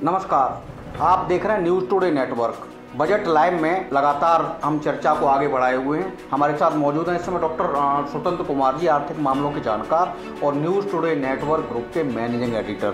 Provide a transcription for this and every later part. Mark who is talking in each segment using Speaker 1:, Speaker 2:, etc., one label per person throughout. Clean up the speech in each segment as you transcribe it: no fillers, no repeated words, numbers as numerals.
Speaker 1: नमस्कार, आप देख रहे हैं news today network. Budget live में लगातार हम चर्चा को आगे बढ़ाए हुए हैं। हमारे साथ मौजूद हैं इस समय डॉक्टर स्वतंत्र कुमार जी, आर्थिक मामलों के जानकार और न्यूज़ टुडे नेटवर्क ग्रुप के मैनेजिंग एडिटर।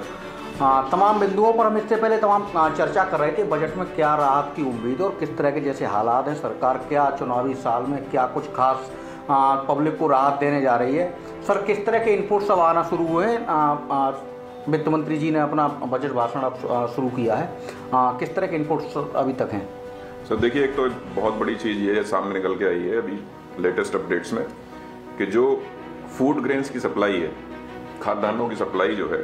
Speaker 1: तमाम बिंदुओं पर हम इससे पहले तमाम चर्चा कर रहे थे। बजट में क्या राहत की उम्मीद और किस तरह के जैसे हालात हैं, सरकार क्या चुनावी साल में क्या कुछ खास पब्लिक को राहत देने जा रही है। सर, किस तरह के इनपुट सब आना शुरू हुए हैं? वित्त मंत्री जी ने अपना बजट भाषण अब शुरू किया है, किस तरह के इनपुट्स अभी तक हैं?
Speaker 2: सर देखिए, एक तो बहुत बड़ी चीज़ ये है, सामने निकल के आई है अभी लेटेस्ट अपडेट्स में कि जो फूड ग्रेन्स की सप्लाई है, खाद्यान्नों की सप्लाई जो है,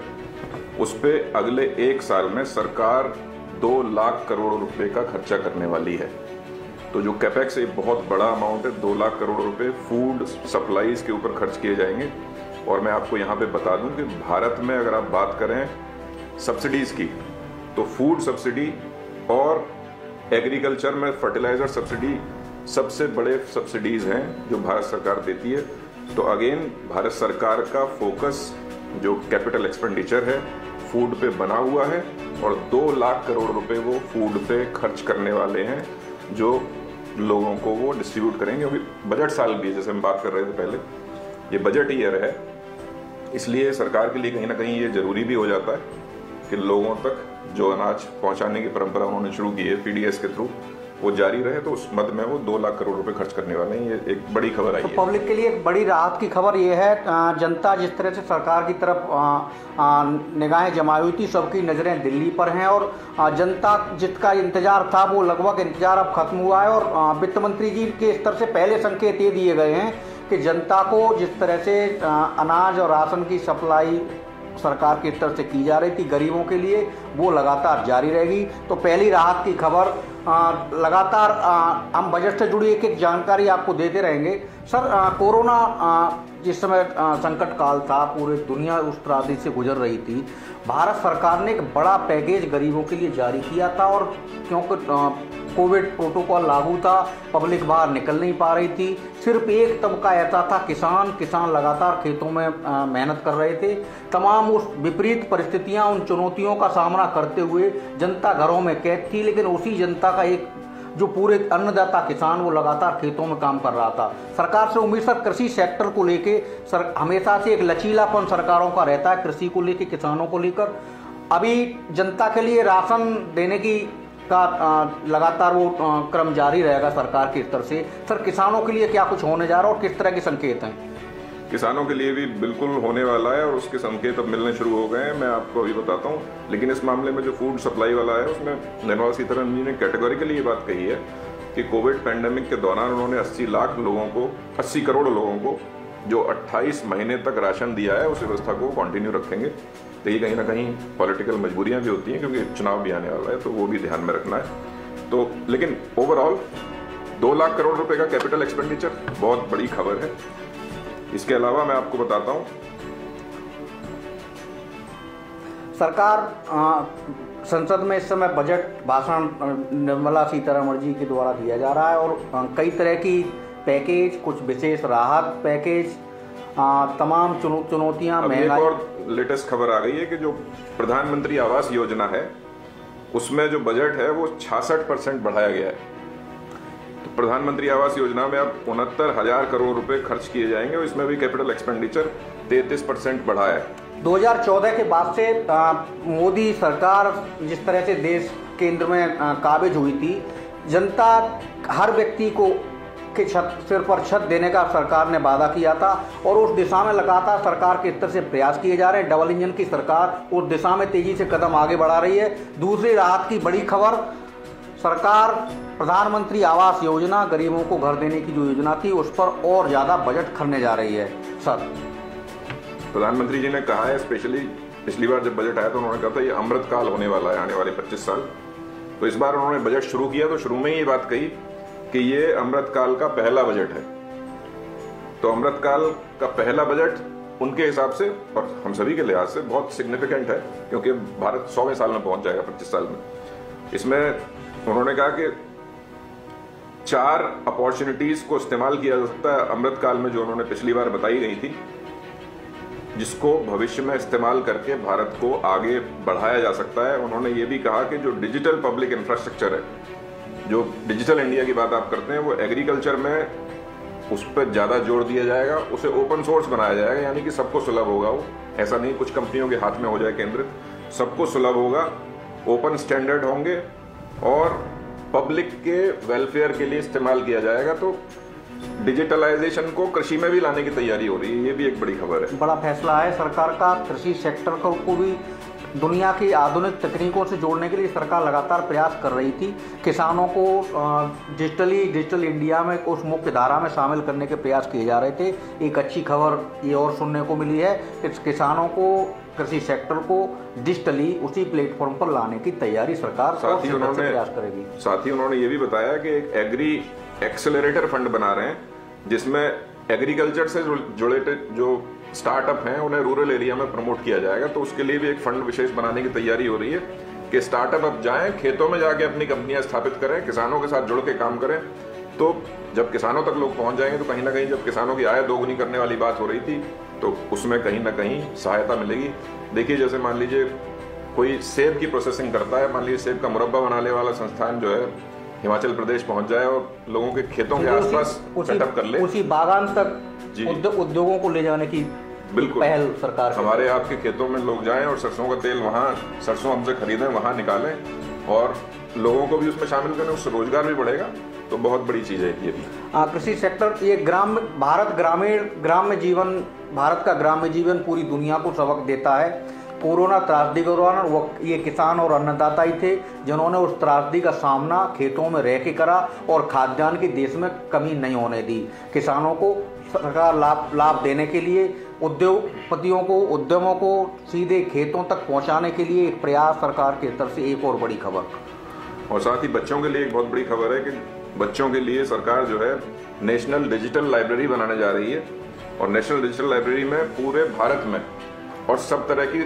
Speaker 2: उस पर अगले एक साल में सरकार 2 लाख करोड़ रुपए का खर्चा करने वाली है। तो जो कैपेक्स एक बहुत बड़ा अमाउंट है, 2 लाख करोड़ रुपए फूड सप्लाईज के ऊपर खर्च किए जाएंगे। और मैं आपको यहाँ पे बता दूं कि भारत में अगर आप बात करें सब्सिडीज़ की, तो फूड सब्सिडी और एग्रीकल्चर में फर्टिलाइज़र सब्सिडी सबसे बड़े सब्सिडीज़ हैं जो भारत सरकार देती है। तो अगेन भारत सरकार का फोकस जो कैपिटल एक्सपेंडिचर है फूड पे बना हुआ है और 2 लाख करोड़ रुपए वो फूड पे खर्च करने वाले हैं, जो लोगों को वो डिस्ट्रीब्यूट करेंगे। अभी बजट साल भी, जैसे हम बात कर रहे थे पहले, ये बजट ईयर है, इसलिए सरकार के लिए कहीं ना कहीं ये जरूरी भी हो जाता है कि लोगों तक जो अनाज पहुंचाने की परंपरा उन्होंने शुरू की है पीडीएस के थ्रू, वो जारी रहे। तो उस मद में वो 2 लाख करोड़ रुपए खर्च करने वाले हैं। ये एक बड़ी खबर आई है।
Speaker 1: पब्लिक के लिए एक बड़ी राहत की खबर ये है, जनता जिस तरह से सरकार की तरफ निगाहें जमाई हुई थी, सबकी नज़रें दिल्ली पर हैं और जनता जिसका इंतजार था वो लगभग इंतजार अब खत्म हुआ है। और वित्त मंत्री जी के स्तर से पहले संकेत ये दिए गए हैं कि जनता को जिस तरह से अनाज और राशन की सप्लाई सरकार की स्तर से की जा रही थी गरीबों के लिए, वो लगातार जारी रहेगी। तो पहली राहत की खबर, लगातार हम बजट से जुड़ी एक एक जानकारी आपको देते रहेंगे। सर, कोरोना जिस समय संकट काल था, पूरी दुनिया उस त्रासदी से गुजर रही थी, भारत सरकार ने एक बड़ा पैकेज गरीबों के लिए जारी किया था। और क्योंकि कोविड प्रोटोकॉल लागू था, पब्लिक बाहर निकल नहीं पा रही थी, सिर्फ एक तबका ऐसा था किसान लगातार खेतों में मेहनत कर रहे थे। तमाम उस विपरीत परिस्थितियां, उन चुनौतियों का सामना करते हुए जनता घरों में कैद थी, लेकिन उसी जनता का एक जो पूरे अन्नदाता किसान, वो लगातार खेतों में काम कर रहा था। सरकार से उम्मीद, सर, कृषि सेक्टर को लेके हमेशा से एक लचीलापन सरकारों का रहता है, कृषि को लेके, किसानों को लेकर। अभी जनता के लिए राशन देने की लगातार वो क्रम जारी रहेगा सरकार के स्तर से। सर, किसानों के लिए क्या कुछ होने जा रहा है और किस तरह के संकेत हैं?
Speaker 2: किसानों के लिए भी बिल्कुल होने वाला है और उसके संकेत अब मिलने शुरू हो गए हैं, मैं आपको अभी बताता हूँ। लेकिन इस मामले में जो फूड सप्लाई वाला है, उसमें निर्मला सीतारमण जी ने कैटेगोरिकली ये बात कही है कि कोविड पैंडेमिक के दौरान उन्होंने 80 लाख लोगों को, 80 करोड़ लोगों को जो 28 महीने तक राशन दिया है, उस व्यवस्था को कंटिन्यू रखेंगे। तो ये कहीं ना कहीं पॉलिटिकल मजबूरियां भी होती हैं, क्योंकि चुनाव भी आने वाला है, तो वो भी ध्यान में रखना है। तो लेकिन ओवरऑल 2 लाख करोड़ रुपए का कैपिटल एक्सपेंडिचर बहुत बड़ी खबर है। इसके अलावा मैं आपको बताता हूं,
Speaker 1: सरकार संसद में इस समय बजट भाषण निर्मला सीतारमण जी के द्वारा दिया जा रहा है और कई तरह की पैकेज, कुछ विशेष राहत पैकेज, तमाम चुनौतियां, महंगाई।
Speaker 2: और लेटेस्ट खबर आ गई है कि जो प्रधानमंत्री आवास योजना है, उसमें जो बजट है वो 66% बढ़ाया गया है। तो प्रधानमंत्री आवास योजना में अब 69,000 करोड़ रुपए खर्च किए जाएंगे और इसमें भी कैपिटल एक्सपेंडिचर 33% बढ़ा है। 2014
Speaker 1: के बाद से मोदी सरकार जिस तरह से देश केंद्र में काबिज हुई थी, जनता हर व्यक्ति को के सिर पर छत देने का सरकार ने वादा किया था और उस दिशा में लगातार सरकार के स्तर से प्रयास किए जा रहे हैं। डबल इंजन की सरकार उस दिशा में तेजी से कदम आगे बढ़ा रही है। दूसरी राहत की बड़ी खबर, सरकार प्रधानमंत्री आवास योजना, गरीबों को घर देने की जो योजना थी, उस पर और ज़्यादा बजट खर्चने जा रही है। सर,
Speaker 2: प्रधानमंत्री जी ने कहा है, स्पेशली पिछली बार जब बजट आया तो उन्होंने कहा था ये अमृत काल होने वाला है, आने वाले 25 साल। तो इस बार उन्होंने बजट शुरू किया तो शुरू में ही ये बात कही कि ये अमृत काल का पहला बजट है। तो अमृत काल का पहला बजट उनके हिसाब से और हम सभी के लिहाज से बहुत सिग्निफिकेंट है, क्योंकि भारत 100वें साल में पहुंच जाएगा 25 साल में। इसमें उन्होंने कहा कि 4 अपॉर्चुनिटीज को इस्तेमाल किया जा सकता है अमृत काल में, जो उन्होंने पिछली बार बताई गई थी। जिसको भविष्य में इस्तेमाल करके भारत को आगे बढ़ाया जा सकता है। उन्होंने ये भी कहा कि जो डिजिटल पब्लिक इंफ्रास्ट्रक्चर है, जो डिजिटल इंडिया की बात आप करते हैं, वो एग्रीकल्चर में उस पर ज़्यादा जोर दिया जाएगा, उसे ओपन सोर्स बनाया जाएगा, यानी कि सबको सुलभ होगा। वो ऐसा नहीं कुछ कंपनियों के हाथ में हो जाए केंद्रित, सबको सुलभ होगा, ओपन स्टैंडर्ड होंगे और पब्लिक के वेलफेयर के लिए इस्तेमाल किया जाएगा। तो डिजिटलाइजेशन को कृषि में भी लाने की तैयारी हो रही है, ये भी एक बड़ी खबर है।
Speaker 1: बड़ा फैसला है सरकार का। कृषि सेक्टर को भी दुनिया की आधुनिक तकनीकों से जोड़ने के लिए सरकार लगातार प्रयास कर रही थी। किसानों को डिजिटल इंडिया में उस मुख्य धारा में शामिल करने के प्रयास किए जा रहे थे। एक अच्छी खबर ये और सुनने को मिली है कि किसानों को, कृषि सेक्टर को डिजिटली उसी प्लेटफॉर्म पर लाने की तैयारी सरकार
Speaker 2: साथ ही
Speaker 1: प्रयास करेगी।
Speaker 2: साथ ही उन्होंने ये भी बताया कि एक एग्री एक्सेलरेटर फंड बना रहे हैं, जिसमें एग्रीकल्चर से जुड़े जो स्टार्टअप हैं उन्हें रूरल एरिया में प्रमोट किया जाएगा। तो उसके लिए भी एक फंड विशेष बनाने की तैयारी हो रही है कि स्टार्टअप अब जाएं, खेतों में जाके अपनी कंपनियां स्थापित करें, किसानों के साथ जुड़ के काम करें। तो जब किसानों तक लोग पहुंच जाएंगे तो कहीं ना कहीं, जब किसानों की आय दोगुनी करने वाली बात हो रही थी, तो उसमें कहीं ना कहीं सहायता मिलेगी। देखिए, जैसे मान लीजिए कोई सेब की प्रोसेसिंग करता है, मान लीजिए सेब का मुरब्बा बनाने वाला संस्थान जो है हिमाचल प्रदेश पहुंच जाए और लोगों के खेतों के आसपास सेटअप कर ले,
Speaker 1: उसी बागान तक उद्योगों को ले जाने की
Speaker 2: बिल्कुल
Speaker 1: पहल सरकार।
Speaker 2: हमारे आपके खेतों में लोग जाएं और सरसों का तेल वहाँ, सरसों हमसे खरीदें, वहाँ निकालें और लोगों को भी उसमें शामिल करें, उससे रोजगार भी बढ़ेगा। तो बहुत बड़ी चीज है ये भी।
Speaker 1: कृषि सेक्टर, ये भारत का ग्राम्य जीवन पूरी दुनिया को सबक देता है। कोरोना त्रासदी के दौरान ये किसान और अन्नदाता ही थे जिन्होंने उस त्रासदी का सामना खेतों में रह के करा और खाद्यान्न की देश में कमी नहीं होने दी। किसानों को सरकार लाभ देने के लिए उद्योगपतियों को, उद्यमों को सीधे खेतों तक पहुंचाने के लिए एक प्रयास सरकार की तरफ से, एक और बड़ी खबर।
Speaker 2: और साथ ही बच्चों के लिए एक बहुत बड़ी खबर है कि बच्चों के लिए सरकार जो है नेशनल डिजिटल लाइब्रेरी बनाने जा रही है। और नेशनल डिजिटल लाइब्रेरी में पूरे भारत में और सब तरह की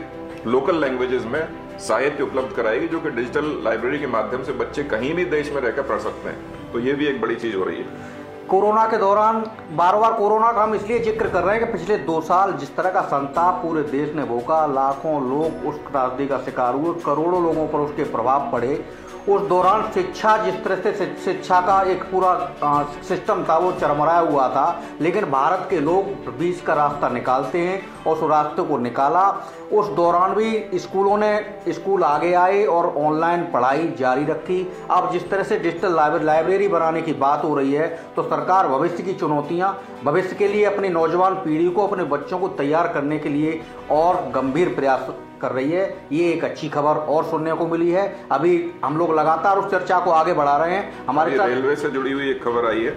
Speaker 2: लोकल लैंग्वेजेस में साहित्य उपलब्ध कराएगी, जो कि डिजिटल लाइब्रेरी के माध्यम से बच्चे कहीं भी देश में रहकर पढ़ सकते हैं। तो ये भी एक बड़ी चीज हो रही है।
Speaker 1: कोरोना के दौरान बार बार कोरोना का हम इसलिए जिक्र कर रहे हैं कि पिछले 2 साल जिस तरह का संताप पूरे देश ने भोगा, लाखों लोग उस त्रासदी का शिकार हुए, करोड़ों लोगों पर उसके प्रभाव पड़े। उस दौरान शिक्षा, जिस तरह से शिक्षा का एक पूरा सिस्टम था वो चरमराया हुआ था, लेकिन भारत के लोग बीच का रास्ता निकालते हैं और उस रास्ते को निकाला। उस दौरान भी स्कूल आगे आए और ऑनलाइन पढ़ाई जारी रखी। अब जिस तरह से डिजिटल लाइब्रेरी बनाने की बात हो रही है, तो सरकार भविष्य की चुनौतियां, भविष्य के लिए अपनी नौजवान पीढ़ी को, अपने बच्चों को तैयार करने के लिए और गंभीर प्रयास कर रही है। ये एक अच्छी खबर और सुनने को मिली है। अभी हम लोग लगातार उस चर्चा को आगे बढ़ा रहे हैं। हमारे साथ
Speaker 2: रेलवे से जुड़ी हुई एक खबर आई है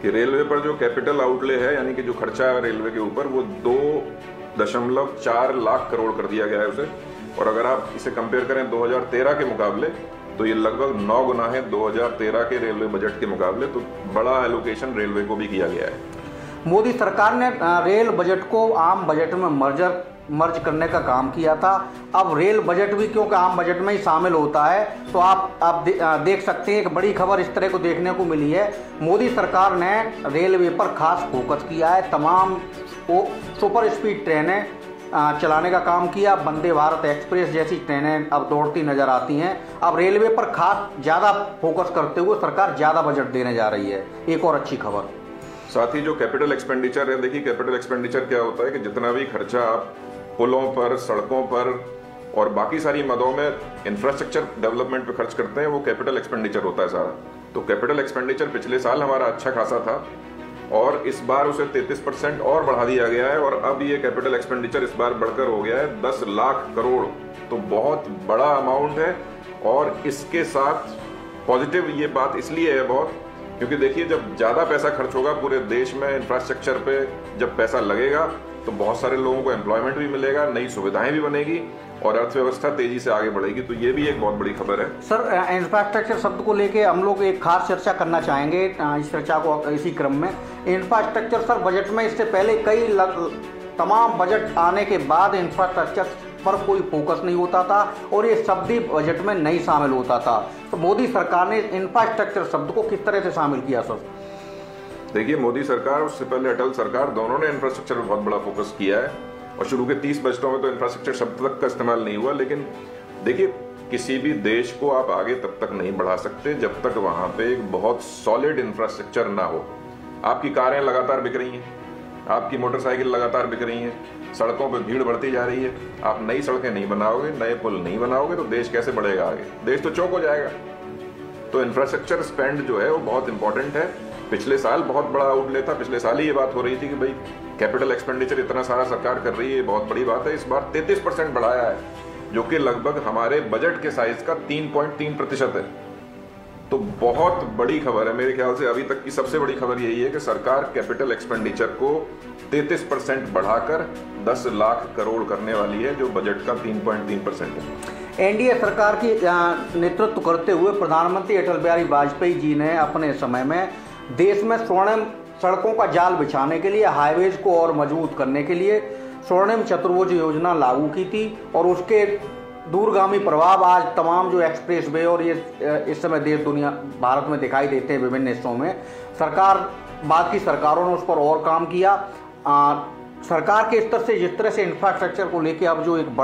Speaker 2: कि रेलवे पर जो कैपिटल आउटले है, यानी कि जो खर्चा है रेलवे के ऊपर, वो 2.4 लाख करोड़ कर दिया गया है उसे। और अगर आप इसे कंपेयर करें 2013 के मुकाबले, तो ये लगभग 9 गुना है 2013 के रेलवे बजट के मुकाबले। तो बड़ा एलोकेशन रेलवे को भी किया गया है।
Speaker 1: मोदी सरकार ने रेल बजट को आम बजट में मर्ज करने का काम किया था। अब रेल बजट भी क्योंकि आम बजट में ही शामिल होता है, तो आप देख सकते हैं एक बड़ी खबर इस तरह को देखने को मिली है। मोदी सरकार ने रेलवे पर खास फोकस किया है। तमाम सुपर स्पीड ट्रेनें चलाने का काम किया। वंदे भारत एक्सप्रेस जैसी ट्रेनें अब दौड़ती नजर आती हैं। अब रेलवे पर खास ज़्यादा फोकस करते हुए सरकार ज़्यादा बजट देने जा रही है। एक और अच्छी खबर।
Speaker 2: साथ ही जो कैपिटल एक्सपेंडिचर है, देखिए कैपिटल एक्सपेंडिचर क्या होता है कि जितना भी खर्चा आप पुलों पर, सड़कों पर और बाकी सारी मदों में इंफ्रास्ट्रक्चर डेवलपमेंट पे खर्च करते हैं, वो कैपिटल एक्सपेंडिचर होता है सारा। तो कैपिटल एक्सपेंडिचर पिछले साल हमारा अच्छा खासा था और इस बार उसे 33% और बढ़ा दिया गया है। और अब ये कैपिटल एक्सपेंडिचर इस बार बढ़कर हो गया है 10 लाख करोड़। तो बहुत बड़ा अमाउंट है। और इसके साथ पॉजिटिव ये बात इसलिए है बहुत, क्योंकि देखिए जब ज़्यादा पैसा खर्च होगा पूरे देश में इंफ्रास्ट्रक्चर पे, जब पैसा लगेगा तो बहुत सारे लोगों को एम्प्लॉयमेंट भी मिलेगा, नई सुविधाएं भी बनेगी और अर्थव्यवस्था तेजी से आगे बढ़ेगी। तो ये भी एक बहुत बड़ी खबर है।
Speaker 1: सर, इंफ्रास्ट्रक्चर शब्द को लेके हम लोग एक खास चर्चा करना चाहेंगे इस चर्चा को इसी क्रम में। इंफ्रास्ट्रक्चर सर, बजट में इससे पहले तमाम बजट आने के बाद इंफ्रास्ट्रक्चर पर कोई फोकस नहीं होता था और ये शब्द भी बजट में नहीं शामिल होता था। तो मोदी सरकार ने इंफ्रास्ट्रक्चर शब्द को किस तरह से शामिल किया सर?
Speaker 2: देखिए, मोदी सरकार, उससे पहले अटल सरकार, दोनों ने इंफ्रास्ट्रक्चर पर बहुत बड़ा फोकस किया है। और शुरू के 30 बजटों में तो इंफ्रास्ट्रक्चर शब्द तक का इस्तेमाल नहीं हुआ। लेकिन देखिए, किसी भी देश को आप आगे तब तक नहीं बढ़ा सकते जब तक वहां पे एक बहुत सॉलिड इंफ्रास्ट्रक्चर ना हो। आपकी कारें लगातार बिक रही हैं, आपकी मोटरसाइकिल लगातार बिक रही हैं, सड़कों पर भीड़ बढ़ती जा रही है। आप नई सड़कें नहीं बनाओगे, नए पुल नहीं बनाओगे तो देश कैसे बढ़ेगा आगे? देश तो चौक हो जाएगा। तो इंफ्रास्ट्रक्चर स्पेंड जो है वो बहुत इंपॉर्टेंट है। पिछले साल बहुत बड़ा आउटले था, पिछले साल ही ये बात हो रही थी कि भाई कैपिटल एक्सपेंडिचर इतना सारा सरकार कर रही है, बहुत बड़ी बात है। इस बार 33% बढ़ाया है, जो कि लगभग हमारे बजट के साइज का 3.3% है। तो बहुत बड़ी खबर है। मेरे ख्याल से अभी तक की सबसे बड़ी खबर यही है कि सरकार कैपिटल एक्सपेंडिचर को 33% बढ़ाकर 10 लाख करोड़ करने वाली है, जो बजट का 3.3% है।
Speaker 1: एनडीए सरकार की नेतृत्व करते हुए प्रधानमंत्री अटल बिहारी वाजपेयी जी ने अपने समय में देश में स्वर्णिम सड़कों का जाल बिछाने के लिए, हाईवेज को और मजबूत करने के लिए स्वर्णिम चतुर्भुज योजना लागू की थी। और उसके दूरगामी प्रभाव आज तमाम जो एक्सप्रेस वे और ये इस समय देश दुनिया भारत में दिखाई देते हैं विभिन्न हिस्सों में। बाद की सरकारों ने उस पर और काम किया। सरकार के स्तर से जिस तरह से इंफ्रास्ट्रक्चर को लेकर अब जो एक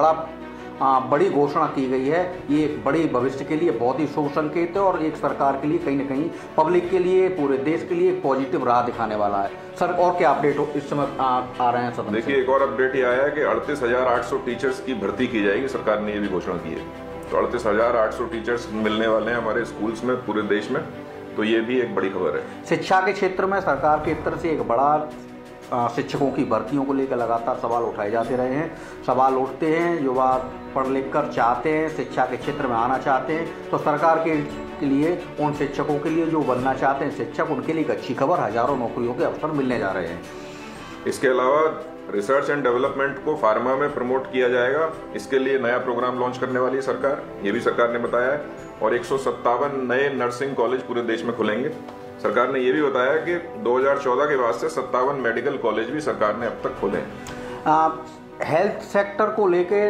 Speaker 1: बड़ी घोषणा की गई है, ये एक बड़ी भविष्य के लिए बहुत ही शुभ संकेत है और एक सरकार के लिए कहीं ना कहीं पब्लिक के लिए, पूरे देश के लिए एक पॉजिटिव राह दिखाने वाला है। सर, और क्या अपडेट इस समय आ रहे हैं सर?
Speaker 2: देखिए, एक और अपडेट ये आया है कि 38,800 टीचर्स की भर्ती की जाएगी। सरकार ने ये भी घोषणा की है। तो 38,800 टीचर्स मिलने वाले हैं हमारे स्कूल्स में पूरे देश में। तो ये भी एक बड़ी खबर है।
Speaker 1: शिक्षा के क्षेत्र में सरकार की तरफ से एक बड़ा शिक्षकों की भर्तियों को लेकर लगातार सवाल उठाए जाते रहे हैं। सवाल उठते हैं, युवा पढ़ लिख कर चाहते हैं, शिक्षा के क्षेत्र में आना चाहते हैं। तो सरकार के लिए, उन शिक्षकों के लिए जो बनना चाहते हैं शिक्षक, उनके लिए एक अच्छी खबर, हजारों नौकरियों के अवसर मिलने जा रहे हैं।
Speaker 2: इसके अलावा रिसर्च एंड डेवलपमेंट को फार्मा में प्रमोट किया जाएगा। इसके लिए नया प्रोग्राम लॉन्च करने वाली है सरकार, ये भी सरकार ने बताया है। और 157 नए नर्सिंग कॉलेज पूरे देश में खुलेंगे। सरकार ने यह भी बताया कि 2014 के बाद से 57 मेडिकल कॉलेज भी सरकार ने अब तक खोले हैं।
Speaker 1: हेल्थ सेक्टर को लेके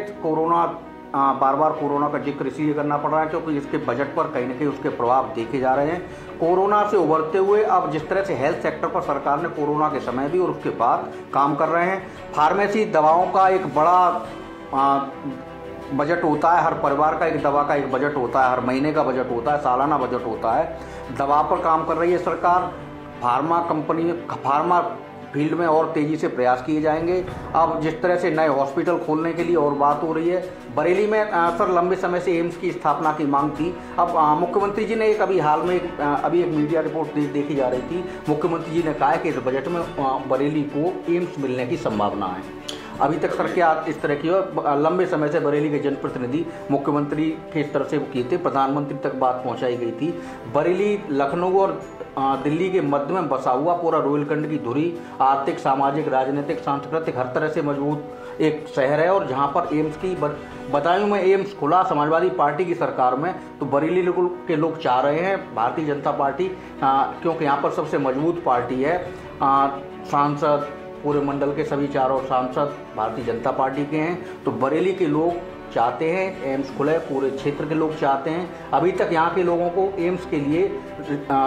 Speaker 1: बार बार कोरोना का जिक्र इसलिए करना पड़ रहा है क्योंकि इसके बजट पर कहीं ना कहीं उसके प्रभाव देखे जा रहे हैं। कोरोना से उभरते हुए अब जिस तरह से हेल्थ सेक्टर पर सरकार ने कोरोना के समय भी और उसके बाद काम कर रहे हैं। फार्मेसी दवाओं का एक बड़ा बजट होता है, हर परिवार का एक दवा का एक बजट होता है, हर महीने का बजट होता है, सालाना बजट होता है। दवा पर काम कर रही है सरकार। फार्मा फील्ड में और तेज़ी से प्रयास किए जाएंगे। अब जिस तरह से नए हॉस्पिटल खोलने के लिए और बात हो रही है। बरेली में सर लंबे समय से एम्स की स्थापना की मांग थी। अब मुख्यमंत्री जी ने अभी हाल में अभी एक मीडिया रिपोर्ट देखी जा रही थी। मुख्यमंत्री जी ने कहा कि इस बजट में बरेली को एम्स मिलने की संभावना है। अभी तक सर क्या इस तरह की लंबे समय से बरेली के जनप्रतिनिधि मुख्यमंत्री के स्तर से वो किए थे, प्रधानमंत्री तक बात पहुंचाई गई थी। बरेली लखनऊ और दिल्ली के मध्य में बसा हुआ पूरा रोहिलखंड की धुरी आर्थिक, सामाजिक, राजनीतिक, सांस्कृतिक हर तरह से मजबूत एक शहर है। और जहां पर एम्स की बदायूं में एम्स खुला समाजवादी पार्टी की सरकार में, तो बरेली के लोग चाह रहे हैं भारतीय जनता पार्टी, क्योंकि यहाँ पर सबसे मजबूत पार्टी है। सांसद पूरे मंडल के सभी चारों सांसद भारतीय जनता पार्टी के हैं। तो बरेली के लोग चाहते हैं एम्स खुले, पूरे क्षेत्र के लोग चाहते हैं। अभी तक यहाँ के लोगों को एम्स के लिए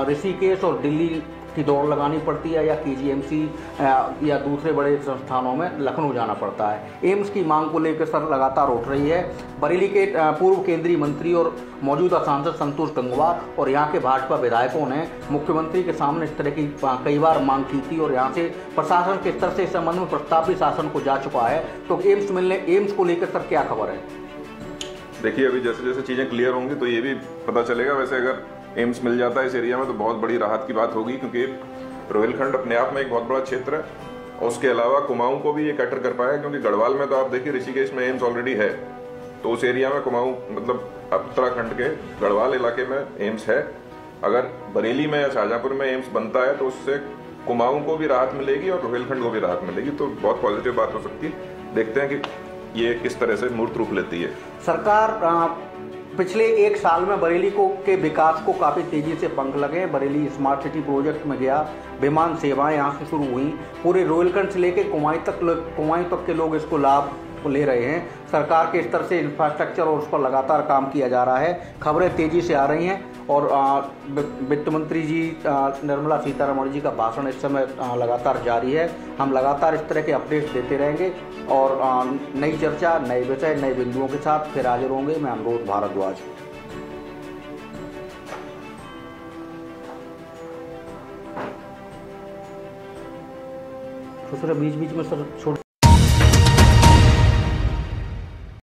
Speaker 1: ऋषिकेश और दिल्ली की दौड़ लगानी पड़ती है, या केजीएमसी या दूसरे बड़े संस्थानों में लखनऊ जाना पड़ता है। एम्स की मांग को लेकर सर लगातार उठ रही है। बरेली के पूर्व केंद्रीय मंत्री और मौजूदा सांसद संतोष गंगवार और यहाँ के भाजपा विधायकों ने मुख्यमंत्री के सामने इस तरह की कई बार मांग की थी और यहाँ से प्रशासन के स्तर से इस संबंध में प्रस्ताव भी शासन को जा चुका है। तो एम्स को लेकर सर क्या खबर है?
Speaker 2: देखिए, अभी जैसे जैसे चीज़ें क्लियर होंगी तो ये भी पता चलेगा। वैसे अगर एम्स मिल जाता है इस एरिया में तो बहुत बड़ी राहत की बात होगी, क्योंकि रोहिलखंड अपने आप में एक बहुत बड़ा क्षेत्र है और उसके अलावा कुमाऊं को भी ये कैटर कर पाया, क्योंकि गढ़वाल में तो आप देखिए ऋषिकेश में एम्स ऑलरेडी है। तो उस एरिया में कुमाऊं मतलब उत्तराखंड के गढ़वाल इलाके में एम्स है। अगर बरेली में या शाहजहांपुर में एम्स बनता है तो उससे कुमाऊं को भी राहत मिलेगी और रोहिलखंड को भी राहत मिलेगी। तो बहुत पॉजिटिव बात हो सकती है। देखते हैं कि ये किस तरह से मूर्त रूप लेती है।
Speaker 1: सरकार पिछले एक साल में बरेली के विकास को काफ़ी तेज़ी से पंख लगे। बरेली स्मार्ट सिटी प्रोजेक्ट में गया, विमान सेवाएं यहाँ से शुरू हुई। पूरे रोहिलखंड से लेकर कुमाऊं तक के लोग इसको लाभ ले रहे हैं। सरकार के स्तर से इंफ्रास्ट्रक्चर और उस पर लगातार काम किया जा रहा है। खबरें तेज़ी से आ रही हैं और वित्त मंत्री जी निर्मला सीतारमण जी का भाषण इस समय लगातार जारी है। हम लगातार इस तरह के अपडेट्स देते रहेंगे और नई चर्चा, नए विषय, नए बिंदुओं के साथ फिर हाजिर होंगे। मैं अनुरोध भारद्वाज। तो सर बीच बीच में सर छोड़